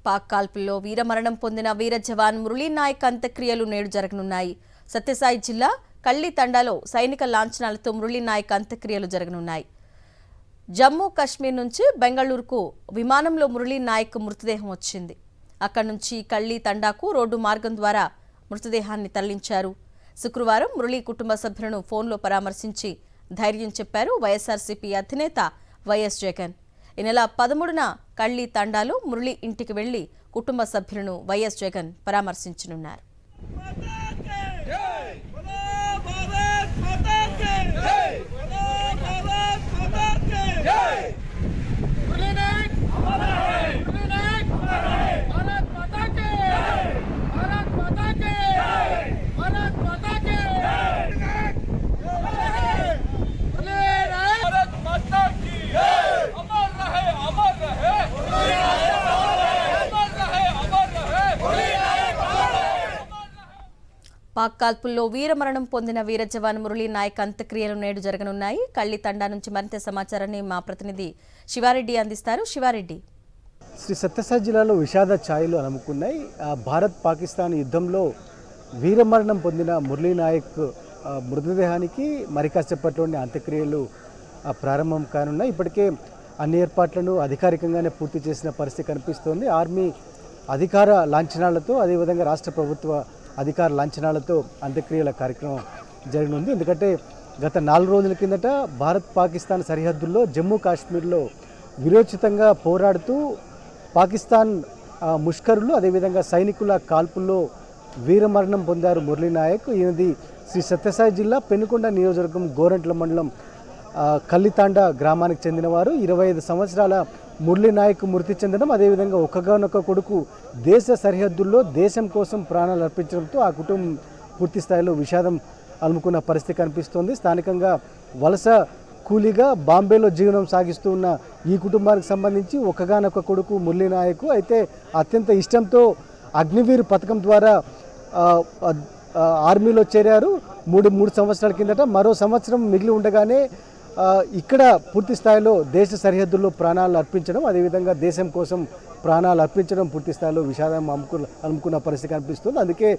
పాక్ కాల్పుల్లో వీరమరణం పొందిన వీర జవాన్ మురళీ నాయక్ అంత్యక్రియలు నేడు జరగనున్నాయి. సత్యసాయి జిల్లా కళ్లి తండాలో సైనిక లాంఛనాలతో మురళీ నాయక్ అంత్యక్రియలు జరగనున్నాయి. జమ్మూ కాశ్మీర్ నుంచి బెంగళూరుకు విమానంలో మురళీ నాయక్ మృతదేహం వచ్చింది. అక్కడి నుంచి కళ్లి తండాకు రోడ్డు మార్గం ద్వారా మృతదేహాన్ని తరలించారు. శుక్రవారం మురళీ కుటుంబ సభ్యులను ఫోన్లో పరామర్శించి ధైర్యం చెప్పారు వైఎస్ఆర్సీపీ అధినేత వైఎస్ జగన్. ఈ నెల 13న కళ్లి తండాలో మురళీ ఇంటికి వెళ్లి కుటుంబ సభ్యులను వైఎస్ జగన్ పరామర్శించనున్నారు. పాక్ కాల్పుల్లో వీరమరణం పొందిన వీర జవాన్ మురళీ నాయక్ అంత్యక్రియలు నేడు జరగనున్నాయి. కళ్లి తండా నుంచి మరింత సమాచారాన్ని మా ప్రతినిధి శివారెడ్డి అందిస్తారు. శివారెడ్డి, శ్రీ సత్యసాయి జిల్లాలో విషాద ఛాయలు అలుముకున్నాయి. భారత్ పాకిస్తాన్ యుద్ధంలో వీరమరణం పొందిన మురళీ నాయక్ మృతదేహానికి మరి కాసేపట్లోని అంత్యక్రియలు ప్రారంభం కానున్నాయి. ఇప్పటికే అన్ని ఏర్పాట్లను అధికారికంగానే పూర్తి చేసిన పరిస్థితి కనిపిస్తోంది. ఆర్మీ అధికార లాంఛనాలతో, అదేవిధంగా రాష్ట్ర ప్రభుత్వ అధికార లాంఛనాలతో అంత్యక్రియల కార్యక్రమం జరగనుంది. ఎందుకంటే గత 4 రోజుల కిందట భారత్ పాకిస్తాన్ సరిహద్దుల్లో జమ్మూ కాశ్మీర్లో విరోచితంగా పోరాడుతూ పాకిస్తాన్ ముష్కరులు, అదేవిధంగా సైనికుల కాల్పుల్లో వీరమరణం పొందారు మురళీ నాయక్. ఈయనది శ్రీ సత్యసాయి జిల్లా పెనుకొండ నియోజకవర్గం గోరంట్ల మండలం కల్లితాండ గ్రామానికి చెందినవారు. 25 సంవత్సరాల మురళీ నాయక్ మృతి చెందడం, అదేవిధంగా ఒక్కగానొక్క కొడుకు దేశ సరిహద్దుల్లో దేశం కోసం ప్రాణాలు అర్పించడంతో ఆ కుటుంబం పూర్తి స్థాయిలో విషాదం అలుముకున్న పరిస్థితి కనిపిస్తోంది. స్థానికంగా వలస కూలీగా బాంబేలో జీవనం సాగిస్తూ ఉన్న ఈ కుటుంబానికి సంబంధించి ఒక్కగానొక్క కొడుకు మురళీ నాయక్ అయితే అత్యంత ఇష్టంతో అగ్నివీర్ పథకం ద్వారా ఆర్మీలో చేరారు. మూడు సంవత్సరాల కిందట. మరో సంవత్సరం మిగిలి ఉండగానే ఇక్కడ పూర్తి స్థాయిలో దేశ సరిహద్దుల్లో ప్రాణాలు అర్పించడం, అదేవిధంగా దేశం కోసం ప్రాణాలు అర్పించడం పూర్తి స్థాయిలో విషాదం అలుముకున్న పరిస్థితి కనిపిస్తుంది. అందుకే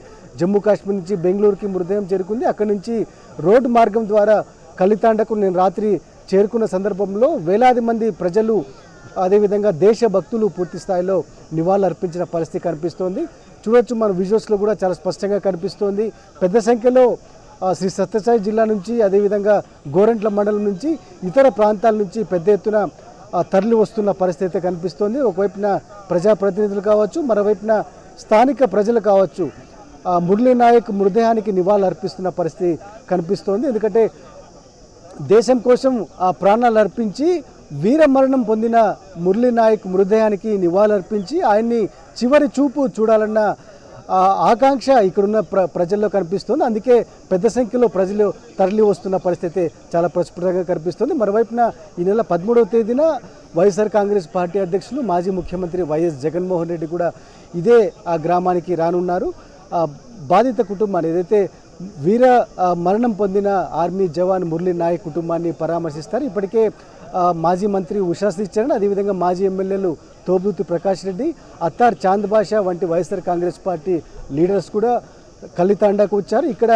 జమ్మూ కాశ్మీర్ నుంచి బెంగళూరుకి మృతదేహం చేరుకుంది. అక్కడి నుంచి రోడ్డు మార్గం ద్వారా కలితాండకు నేను రాత్రి చేరుకున్న సందర్భంలో వేలాది మంది ప్రజలు, అదేవిధంగా దేశభక్తులు పూర్తి స్థాయిలో నివాళులు అర్పించిన పరిస్థితి కనిపిస్తోంది. చూడొచ్చు, మన విజువల్స్లో కూడా చాలా స్పష్టంగా కనిపిస్తోంది. పెద్ద సంఖ్యలో శ్రీ సత్యసాయి జిల్లా నుంచి, అదేవిధంగా గోరంట్ల మండలం నుంచి, ఇతర ప్రాంతాల నుంచి పెద్ద ఎత్తున తరలి వస్తున్న పరిస్థితి కనిపిస్తోంది. ఒకవైపున ప్రజాప్రతినిధులు కావచ్చు, మరోవైపున స్థానిక ప్రజలు కావచ్చు మురళీ నాయక్ మృతదేహానికి నివాళులు అర్పిస్తున్న పరిస్థితి కనిపిస్తోంది. ఎందుకంటే దేశం కోసం ప్రాణాలు అర్పించి వీరమరణం పొందిన మురళీ నాయక్ మృతదేహానికి నివాళులు అర్పించి ఆయన్ని చివరి చూపు చూడాలన్న ఆకాంక్ష ఇక్కడున్న ప్రజల్లో కనిపిస్తుంది. అందుకే పెద్ద సంఖ్యలో ప్రజలు తరలి వస్తున్న పరిస్థితి చాలా ప్రస్ఫుటంగా కనిపిస్తుంది. మరోవైపున ఈ నెల 13వ తేదీన వైఎస్ఆర్ కాంగ్రెస్ పార్టీ అధ్యక్షులు, మాజీ ముఖ్యమంత్రి వైఎస్ జగన్మోహన్ రెడ్డి కూడా ఇదే ఆ గ్రామానికి రానున్నారు. బాధిత కుటుంబాన్ని, ఏదైతే వీర మరణం పొందిన ఆర్మీ జవాన్ మురళీ నాయక్ కుటుంబాన్ని పరామర్శిస్తారు. ఇప్పటికే మాజీ మంత్రి ఉషాశ్రీ చరణ్, అదేవిధంగా మాజీ ఎమ్మెల్యేలు తోబుతు ప్రకాష్ రెడ్డి, అత్తార్ చాంద్ బాషా వంటి వైఎస్ఆర్ కాంగ్రెస్ పార్టీ లీడర్స్ కూడా కల్లితాండాకు వచ్చారు. ఇక్కడ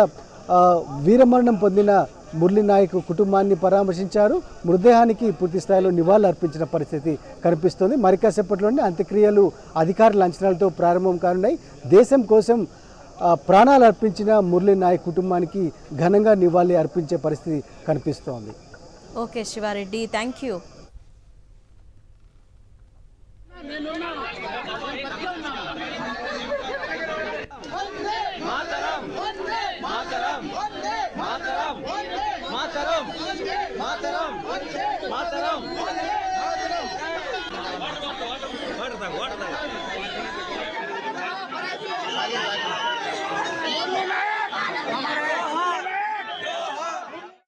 వీరమరణం పొందిన మురళీ నాయక్ కుటుంబాన్ని పరామర్శించారు. మృతదేహానికి పూర్తి స్థాయిలో నివాళులు అర్పించిన పరిస్థితి కనిపిస్తోంది. మరి కాసేపట్లోనే అంత్యక్రియలు అధికార లాంఛనాలతో ప్రారంభం కానున్నాయి. దేశం కోసం ప్రాణాలు అర్పించిన మురళీ నాయక్ కుటుంబానికి ఘనంగా నివాళి అర్పించే పరిస్థితి కనిపిస్తోంది. Okay Shiva Reddy, thank you.